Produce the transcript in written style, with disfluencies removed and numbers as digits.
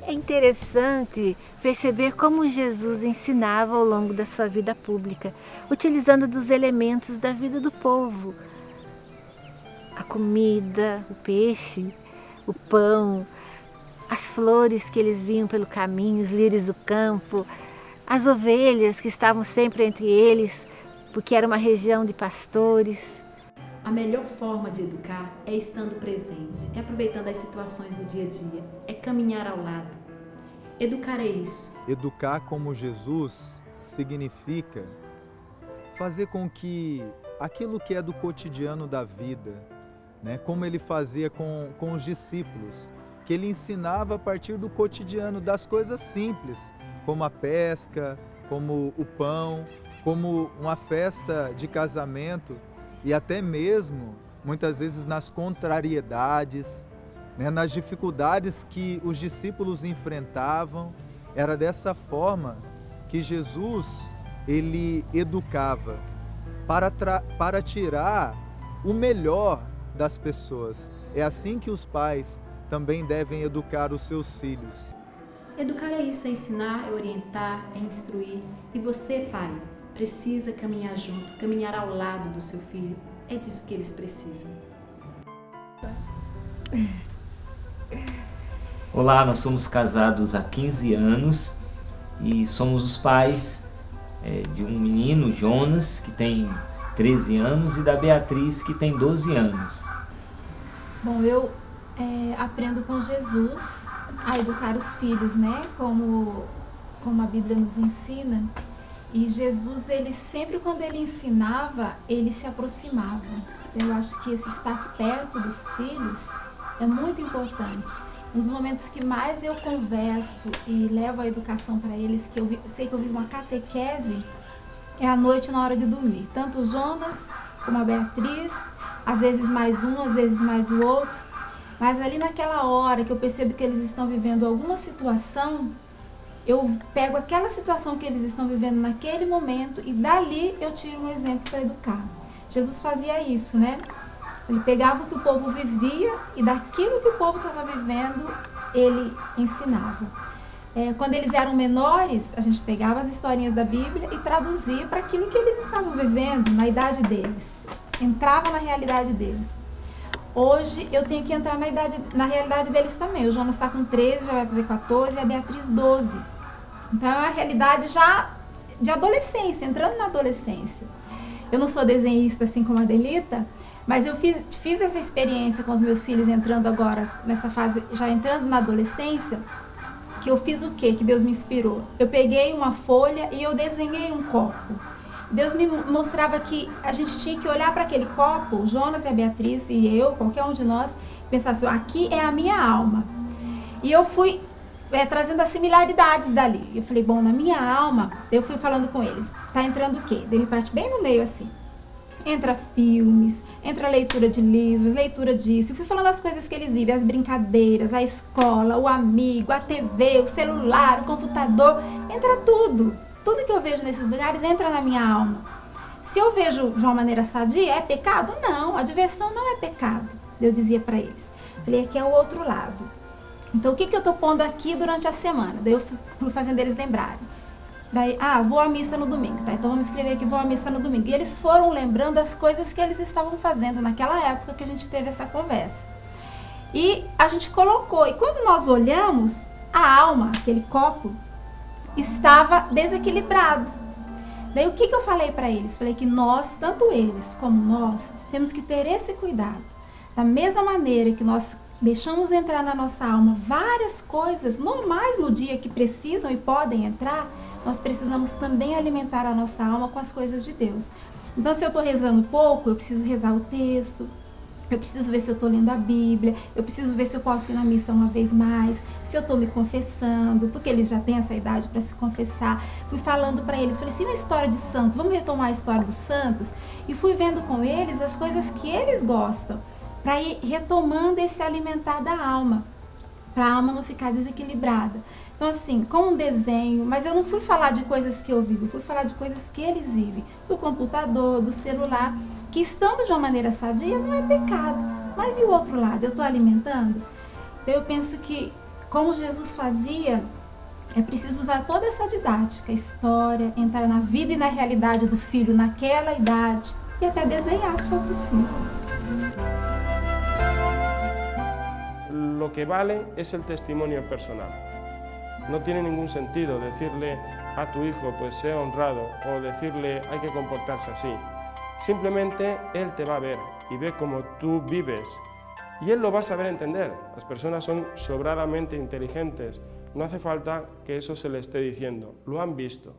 É interessante perceber como Jesus ensinava ao longo da sua vida pública, utilizando dos elementos da vida do povo, a comida, o peixe, o pão, as flores que eles viam pelo caminho, os lírios do campo, as ovelhas que estavam sempre entre eles, porque era uma região de pastores. A melhor forma de educar é estando presente, é aproveitando as situações do dia a dia, é caminhar ao lado. Educar é isso. Educar como Jesus significa fazer com que aquilo que é do cotidiano da vida, né, como ele fazia com os discípulos, que ele ensinava a partir do cotidiano, das coisas simples, como a pesca, como o pão, como uma festa de casamento e até mesmo, muitas vezes, nas contrariedades, né, nas dificuldades que os discípulos enfrentavam. Era dessa forma que Jesus ele educava para tirar o melhor das pessoas. É assim que os pais também devem educar os seus filhos. Educar é isso, é ensinar, é orientar, é instruir. E você, pai, precisa caminhar junto, caminhar ao lado do seu filho. É disso que eles precisam. Olá, nós somos casados há 15 anos e somos os pais de um menino, Jonas, que tem 13 anos, e da Beatriz, que tem 12 anos. Bom, eu aprendo com Jesus a educar os filhos, né? Como a Bíblia nos ensina. E Jesus, ele sempre, quando ele ensinava, ele se aproximava. Eu acho que esse estar perto dos filhos é muito importante. Um dos momentos que mais eu converso e levo a educação para eles, que sei que eu vivo uma catequese, é à noite na hora de dormir. Tanto o Jonas como a Beatriz, às vezes mais um, às vezes mais o outro. Mas ali naquela hora que eu percebo que eles estão vivendo alguma situação, eu pego aquela situação que eles estão vivendo naquele momento e dali eu tiro um exemplo para educar. Jesus fazia isso, né? Ele pegava o que o povo vivia e daquilo que o povo estava vivendo, ele ensinava. Quando eles eram menores, a gente pegava as historinhas da Bíblia e traduzia para aquilo que eles estavam vivendo, na idade deles. Entrava na realidade deles. Hoje eu tenho que entrar na realidade deles também. O Jonas está com 13, já vai fazer 14 e a Beatriz 12. Então é uma realidade já de adolescência, entrando na adolescência. Eu não sou desenhista assim como a Adelita, mas eu fiz essa experiência com os meus filhos entrando agora nessa fase, já entrando na adolescência, que eu fiz o quê? Que Deus me inspirou. Eu peguei uma folha e eu desenhei um copo. Deus me mostrava que a gente tinha que olhar para aquele copo, o Jonas e a Beatriz e eu, qualquer um de nós, pensar assim, aqui é a minha alma. E eu fui trazendo as similaridades dali. Eu falei, bom, na minha alma, eu fui falando com eles, tá entrando o quê? De repente, bem no meio assim. Entra filmes, entra leitura de livros, leitura disso. Eu fui falando as coisas que eles vivem, as brincadeiras, a escola, o amigo, a TV, o celular, o computador. Entra tudo. Tudo que eu vejo nesses lugares entra na minha alma. Se eu vejo de uma maneira sadia, é pecado? Não, a diversão não é pecado. Eu dizia para eles. Falei, aqui é o outro lado. Então, o que eu estou pondo aqui durante a semana? Daí eu fui fazendo eles lembrarem. Daí, vou à missa no domingo, tá? Então vamos escrever aqui, vou à missa no domingo. E eles foram lembrando as coisas que eles estavam fazendo naquela época que a gente teve essa conversa. E a gente colocou, e quando nós olhamos, a alma, aquele copo, estava desequilibrado. Daí o que eu falei para eles? Falei que nós, tanto eles como nós, temos que ter esse cuidado. Da mesma maneira que nós deixamos entrar na nossa alma várias coisas normais no dia que precisam e podem entrar, nós precisamos também alimentar a nossa alma com as coisas de Deus. Então, se eu estou rezando pouco, eu preciso rezar o texto, eu preciso ver se eu estou lendo a Bíblia, eu preciso ver se eu posso ir na missa uma vez mais, se eu estou me confessando, porque eles já têm essa idade para se confessar. Fui falando para eles, falei assim, uma história de santo, vamos retomar a história dos santos? E fui vendo com eles as coisas que eles gostam, para ir retomando esse alimentar da alma, para a alma não ficar desequilibrada. Então assim, com um desenho, mas eu não fui falar de coisas que eu vivo, eu fui falar de coisas que eles vivem, do computador, do celular, que estando de uma maneira sadia não é pecado. Mas e o outro lado, eu estou alimentando? Então eu penso que como Jesus fazia, é preciso usar toda essa didática, história, entrar na vida e na realidade do filho naquela idade e até desenhar se for preciso. Lo que vale es el testimonio personal. No tiene ningún sentido decirle a tu hijo pues sea honrado o decirle hay que comportarse así. Simplemente él te va a ver y ve cómo tú vives y él lo va a saber entender. Las personas son sobradamente inteligentes. No hace falta que eso se le esté diciendo, lo han visto.